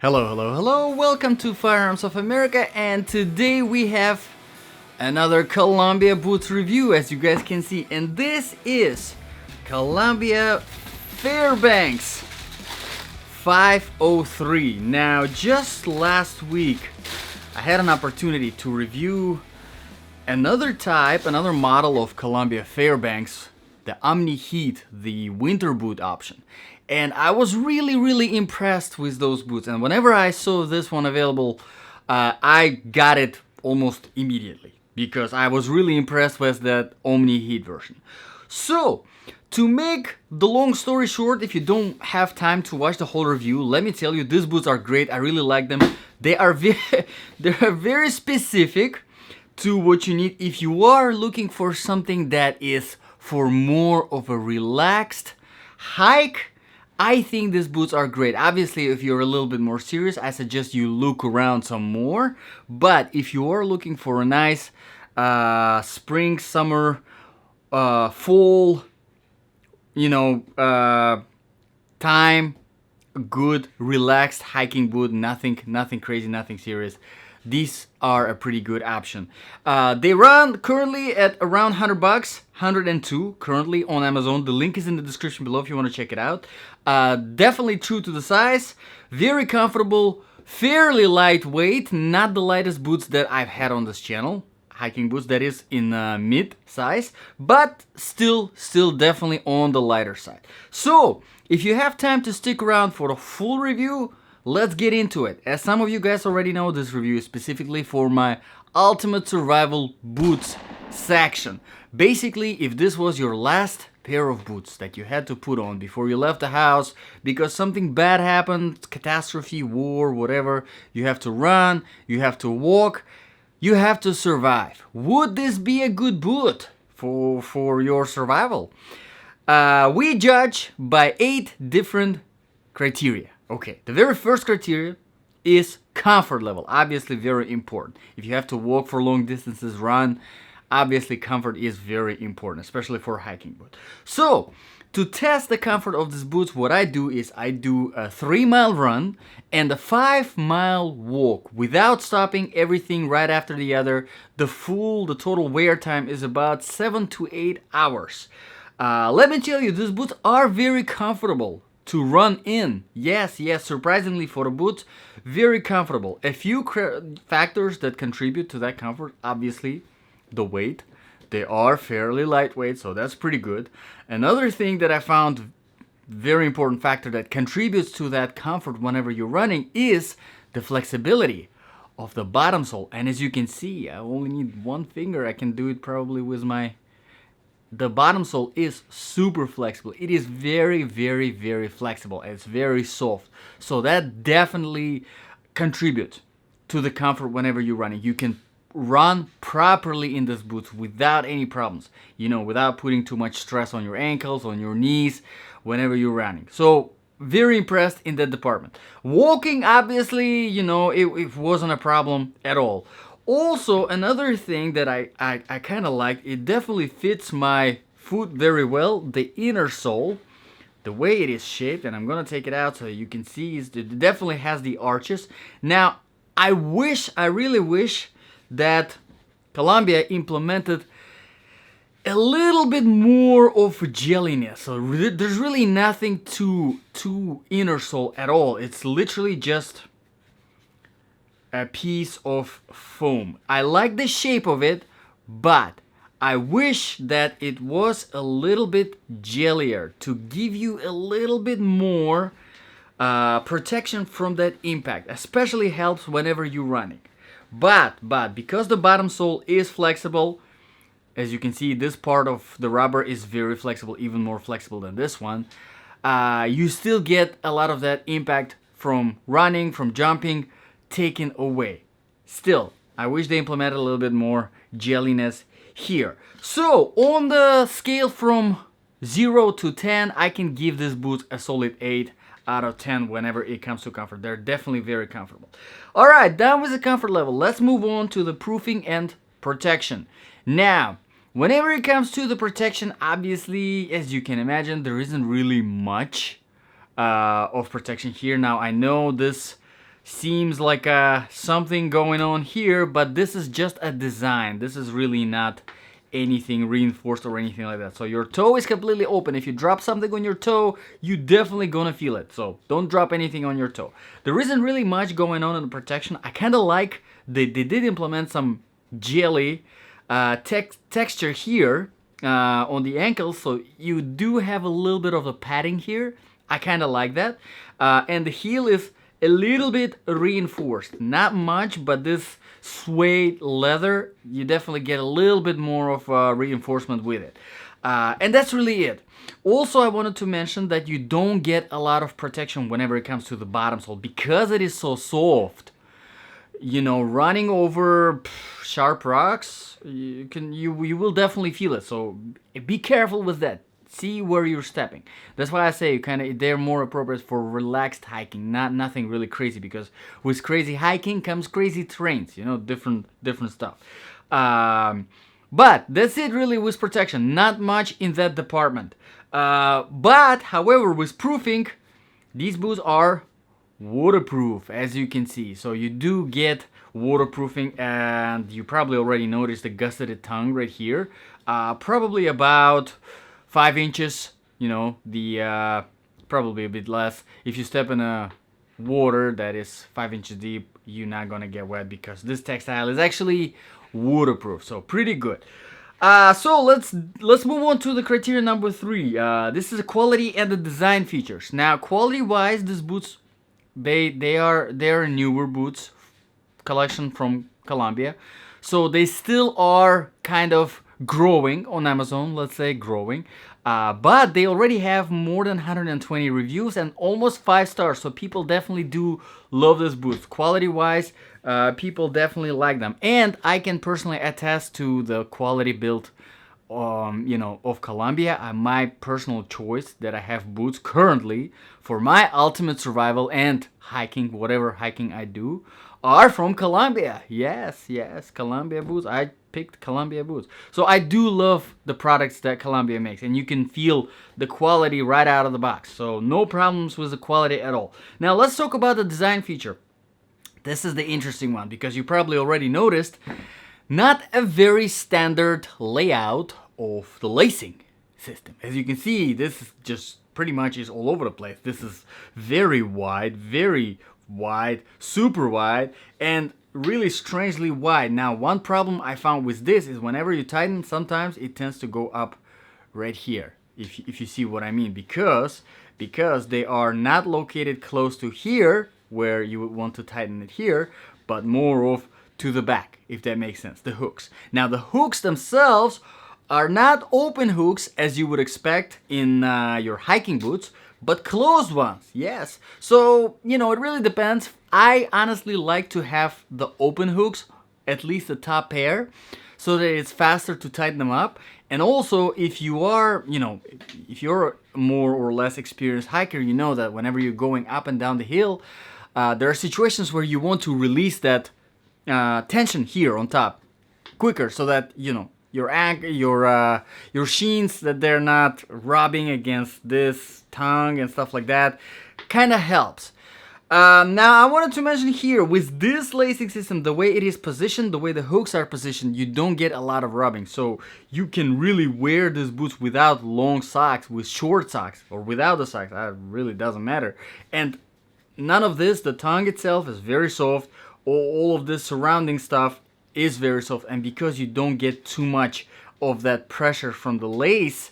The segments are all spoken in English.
Hello, hello, hello. Welcome to Firearms of America, and today we have another Columbia boots review, as you guys can see, and this is Columbia Fairbanks 503. Now, just last week, I had an opportunity to review another model of Columbia Fairbanks, the Omni-Heat, the winter boot option. And I was really impressed with those boots. And whenever I saw this one available, I got it almost immediately because I was really impressed with that Omni-Heat version. So, to make the long story short, if you don't have time to watch the whole review, let me tell you, these boots are great. I really like them. They are very specific to what you need if you are looking for something that is for more of a relaxed hike. I think these boots are great. Obviously, if you're a little bit more serious, I suggest you look around some more. But if you are looking for a nice spring, summer, fall, time, good, relaxed hiking boot, nothing crazy, nothing serious, these are a pretty good option. They run currently at around $100, 102 currently on Amazon. The link is in the description below if you want to check it out. Definitely true to the size, very comfortable, fairly lightweight, not the lightest boots that I've had on this channel. Hiking boots, that is, in mid size, but still definitely on the lighter side. So if you have time to stick around for the full review, let's get into it. As some of you guys already know, this review is specifically for my ultimate survival boots section. Basically, if this was your last pair of boots that you had to put on before you left the house because something bad happened, catastrophe, war, whatever, you have to run, you have to walk, you have to survive. Would this be a good boot for your survival? We judge by 8 different criteria. Okay, the very first criteria is comfort level. Obviously very important. If you have to walk for long distances, run, obviously comfort is very important, especially for a hiking boot. So, to test the comfort of these boots, what I do is I do a 3-mile run and a 5-mile walk without stopping, everything right after the other. The total wear time is about 7 to 8 hours. Let me tell you, these boots are very comfortable to run in. Yes, surprisingly for the boots, very comfortable. A few factors that contribute to that comfort, obviously, the weight. They are fairly lightweight, so that's pretty good. Another thing that I found very important factor that contributes to that comfort whenever you're running is the flexibility of the bottom sole. And as you can see, I only need one finger. I can do it probably with the bottom sole is super flexible. It is very flexible. It's very soft. So that definitely contributes to the comfort whenever you're running. You can run properly in these boots without any problems. Without putting too much stress on your ankles, on your knees, whenever you're running. So very impressed in that department. Walking, obviously, it wasn't a problem at all. Also, another thing that I kind of like, it definitely fits my foot very well, the inner sole, the way it is shaped, and I'm gonna take it out so you can see, it definitely has the arches. Now, I really wish that Columbia implemented a little bit more of jelliness. So there's really nothing to inner sole at all. It's literally just a piece of foam. I like the shape of it, but I wish that it was a little bit jellier to give you a little bit more protection from that impact. Especially helps whenever you're running. But because the bottom sole is flexible, as you can see, this part of the rubber is very flexible, even more flexible than this one. You still get a lot of that impact from running, from jumping, taken away. Still, I wish they implemented a little bit more jelliness here. So, on the scale from 0 to 10, I can give this boot a solid 8 out of 10 whenever it comes to comfort. They're definitely very comfortable. Alright, done with the comfort level. Let's move on to the proofing and protection. Now, whenever it comes to the protection, obviously, as you can imagine, there isn't really much of protection here. Now, I know this seems like something going on here, but this is just a design. This is really not anything reinforced or anything like that. So your toe is completely open. If you drop something on your toe, you definitely gonna feel it. So don't drop anything on your toe. There isn't really much going on in the protection. I kind of like they did implement some jelly texture here on the ankles, so you do have a little bit of a padding here. I kind of like that. And the heel is a little bit reinforced, not much, but this suede leather, you definitely get a little bit more of reinforcement with it. And that's really it. Also, I wanted to mention that you don't get a lot of protection whenever it comes to the bottom sole because it is so soft. You know, running over sharp rocks, you will definitely feel it. So be careful with that. See where you're stepping. That's why I say they're more appropriate for relaxed hiking, nothing really crazy, because with crazy hiking comes crazy terrains, you know, different stuff. But that's it really with protection. Not much in that department. But however, with proofing, these boots are waterproof, as you can see. So you do get waterproofing, and you probably already noticed the gusseted tongue right here. Probably about 5 inches, you know, the probably a bit less. If you step in a water that is 5 inches deep, you're not gonna get wet because this textile is actually waterproof. So pretty good. So let's move on to the criteria number 3. This is the quality and the design features. Now, quality-wise, these boots, they are newer boots collection from Columbia, so they still are kind of growing on Amazon, let's say growing, but they already have more than 120 reviews and almost 5 stars, so people definitely do love this boots. Quality wise, people definitely like them, and I can personally attest to the quality build you know, of Columbia. My personal choice that I have boots currently for my ultimate survival and hiking, whatever hiking I do, are from Columbia. Yes, Columbia boots. I picked Columbia boots. So I do love the products that Columbia makes, and you can feel the quality right out of the box. So no problems with the quality at all. Now let's talk about the design feature. This is the interesting one because you probably already noticed not a very standard layout of the lacing system. As you can see, this is just pretty much is all over the place. This is very wide, super wide, and really strangely wide. Now, one problem I found with this is whenever you tighten, sometimes it tends to go up right here, if you see what I mean, because they are not located close to here where you would want to tighten it here, but more of to the back, if that makes sense, the hooks. Now, the hooks themselves are not open hooks as you would expect in your hiking boots, but closed ones, yes. So, you know, it really depends. I honestly like to have the open hooks, at least the top pair, so that it's faster to tighten them up. And also, if you are, you know, if you're a more or less experienced hiker, you know that whenever you're going up and down the hill, there are situations where you want to release that tension here on top quicker, so that, you know, your sheens, that they're not rubbing against this tongue and stuff like that, kind of helps. Now I wanted to mention here, with this lacing system, the way it is positioned, the way the hooks are positioned, you don't get a lot of rubbing, so you can really wear these boots without long socks, with short socks, or without the socks. That really doesn't matter. And none of this, the tongue itself is very soft, all of this surrounding stuff is very soft, and because you don't get too much of that pressure from the lace,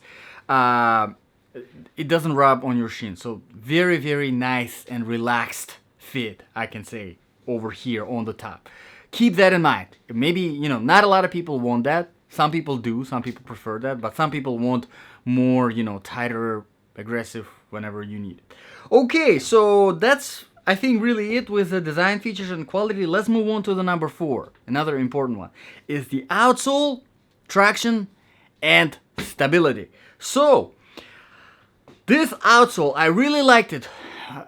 it doesn't rub on your shin. So very nice and relaxed fit, I can say, over here on the top. Keep that in mind. Maybe, you know, not a lot of people want that. Some people do, some people prefer that, but some people want more, you know, tighter, aggressive whenever you need it. Okay, so that's, I think, really it with the design features and quality. Let's move on to the number 4. Another important one is the outsole, traction, and stability. So this outsole, I really liked it.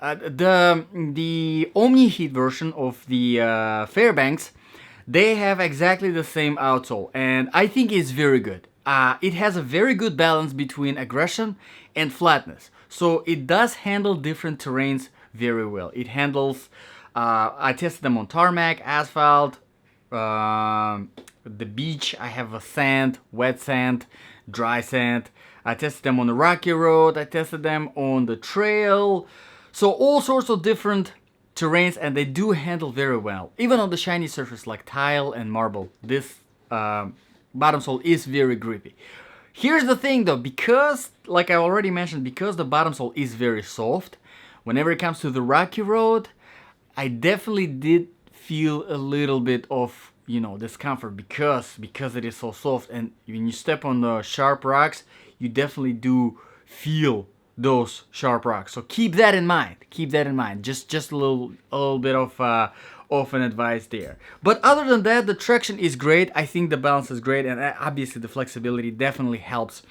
The Omni-Heat version of the Fairbanks, they have exactly the same outsole, and I think it's very good. It has a very good balance between aggression and flatness, so it does handle different terrains very well. It handles I tested them on tarmac, asphalt, the beach. I have a sand, wet sand, dry sand. I tested them on the rocky road. I tested them on the trail. So all sorts of different terrains, and they do handle very well. Even on the shiny surface like tile and marble, this bottom sole is very grippy. Here's the thing though, because, like I already mentioned, because the bottom sole is very soft, whenever it comes to the rocky road, I definitely did feel a little bit of, discomfort because it is so soft, and when you step on the sharp rocks, you definitely do feel those sharp rocks. So keep that in mind. Just a little bit of an advice there. But other than that, the traction is great. I think the balance is great, and obviously the flexibility definitely helps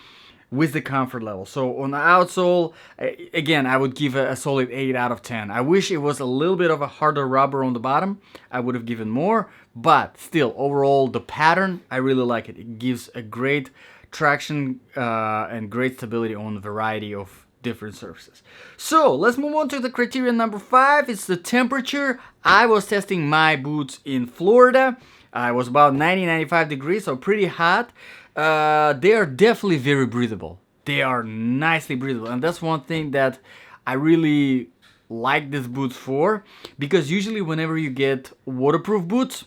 with the comfort level. So on the outsole, again, I would give a solid 8 out of 10. I wish it was a little bit of a harder rubber on the bottom. I would have given more, but still, overall, the pattern, I really like it. It gives a great traction and great stability on a variety of different surfaces. So let's move on to the criterion number 5. It's the temperature. I was testing my boots in Florida. It was about 90-95 degrees, so pretty hot. They are definitely very breathable. They are nicely breathable, and that's one thing that I really like these boots for, because usually whenever you get waterproof boots,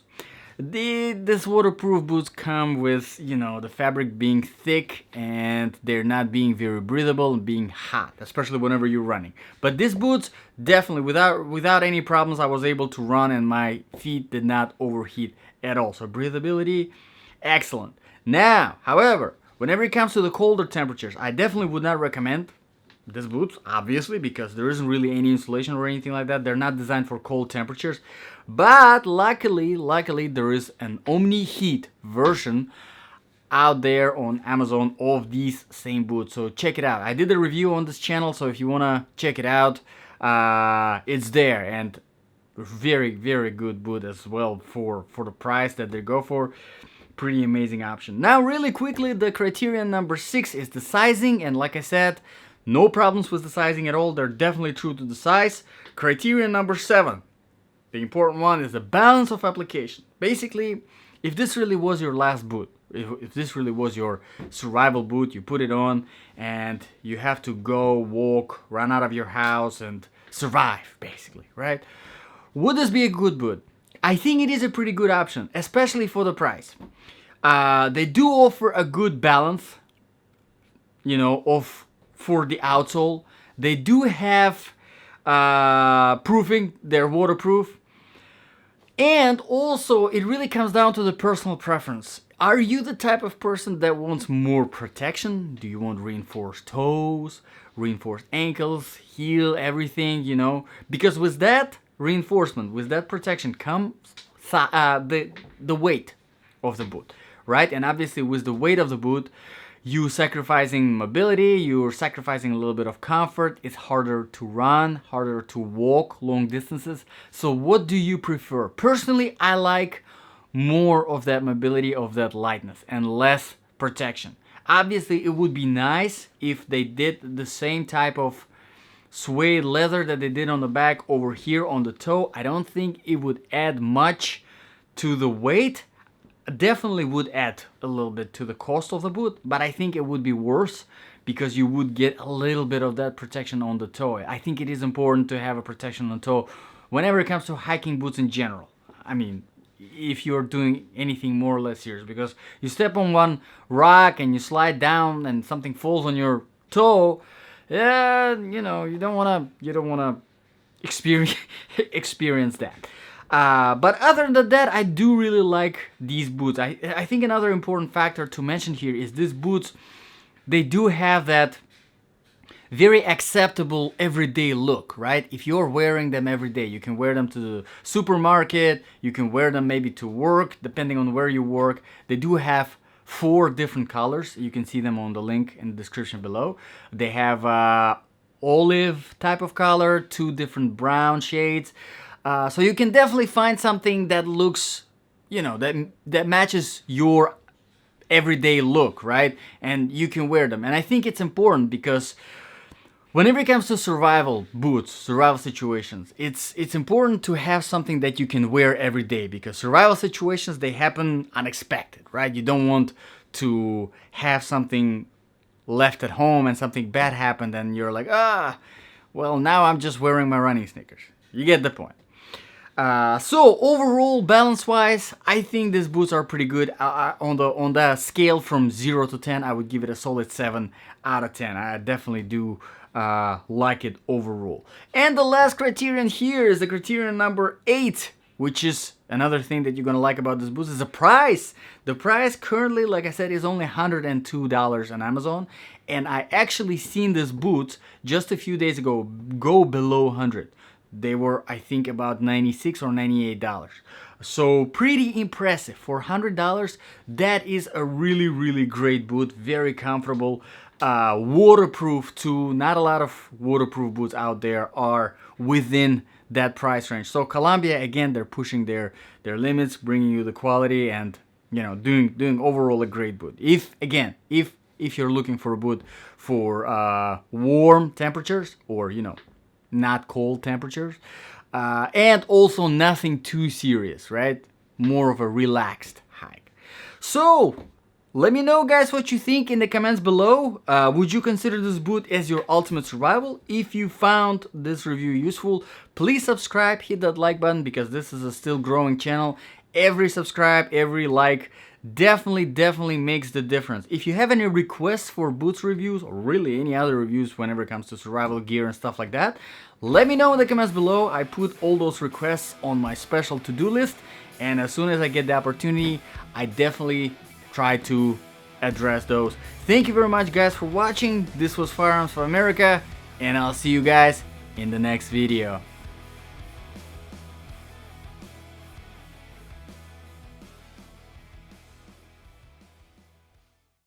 these waterproof boots come with, the fabric being thick and they're not being very breathable and being hot, especially whenever you're running. But these boots, definitely, without any problems, I was able to run and my feet did not overheat at all. So breathability, excellent. Now, however, whenever it comes to the colder temperatures, I definitely would not recommend these boots, obviously, because there isn't really any insulation or anything like that. They're not designed for cold temperatures. But luckily, there is an Omni-Heat version out there on Amazon of these same boots. So check it out. I did a review on this channel, so if you want to check it out, it's there. And very, very good boot as well for the price that they go for. Pretty amazing option. Now, really quickly, the criterion number 6 is the sizing. And like I said, no problems with the sizing at all. They're definitely true to the size. Criterion number 7. The important one is the balance of application. Basically, if this really was your last boot, if this really was your survival boot, you put it on and you have to go, walk, run out of your house and survive, basically, right? Would this be a good boot? I think it is a pretty good option, especially for the price. They do offer a good balance, for the outsole. They do have proofing. They're waterproof. And also, it really comes down to the personal preference. Are you the type of person that wants more protection? Do you want reinforced toes, reinforced ankles, heel, everything, Because with that reinforcement, with that protection comes the weight of the boot, right? And obviously with the weight of the boot, you're sacrificing mobility, you're sacrificing a little bit of comfort. It's harder to run, harder to walk long distances. So what do you prefer? Personally, I like more of that mobility, of that lightness, and less protection. Obviously, it would be nice if they did the same type of suede leather that they did on the back over here on the toe. I don't think it would add much to the weight. Definitely would add a little bit to the cost of the boot, but I think it would be worse because you would get a little bit of that protection on the toe. I think it is important to have a protection on the toe whenever it comes to hiking boots in general. I mean, if you're doing anything more or less serious, because you step on one rock and you slide down and something falls on your toe, you don't wanna experience that. But other than that, I do really like these boots. I think another important factor to mention here is these boots, they do have that very acceptable everyday look, right? If you're wearing them every day, you can wear them to the supermarket, you can wear them maybe to work, depending on where you work. They do have 4 different colors. You can see them on the link in the description below. They have olive type of color, 2 different brown shades. So you can definitely find something that looks, that matches your everyday look, right? And you can wear them. And I think it's important because Whenever it comes to survival boots, survival situations, it's important to have something that you can wear every day, because survival situations, they happen unexpected, right? You don't want to have something left at home and something bad happened and you're like, well, now I'm just wearing my running sneakers. You get the point. So overall, balance-wise, I think these boots are pretty good. On the scale from 0 to 10, I would give it a solid 7 out of 10. I definitely do like it overall. And the last criterion here is the criterion number 8, which is another thing that you're gonna like about this boots, is the price. The price currently, like I said, is only $102 on Amazon, and I actually seen this boots just a few days ago go below 100. They were, I think, about $96 or $98. So pretty impressive. For $100, that is a really, really great boot. Very comfortable. Waterproof too. Not a lot of waterproof boots out there are within that price range. So Columbia, again, they're pushing their limits, bringing you the quality, and doing overall a great boot. If you're looking for a boot for warm temperatures, or not cold temperatures, and also nothing too serious, right? More of a relaxed hike. So let me know, guys, what you think in the comments below. Would you consider this boot as your ultimate survival? If you found this review useful, please subscribe, hit that like button, because this is a still growing channel. Every subscribe, every like definitely makes the difference. If you have any requests for boots reviews, or really any other reviews whenever it comes to survival gear and stuff like that, let me know in the comments below. I put all those requests on my special to-do list, and as soon as I get the opportunity, I definitely try to address those. Thank you very much, guys, for watching. This was Firearms for America, and I'll see you guys in the next video.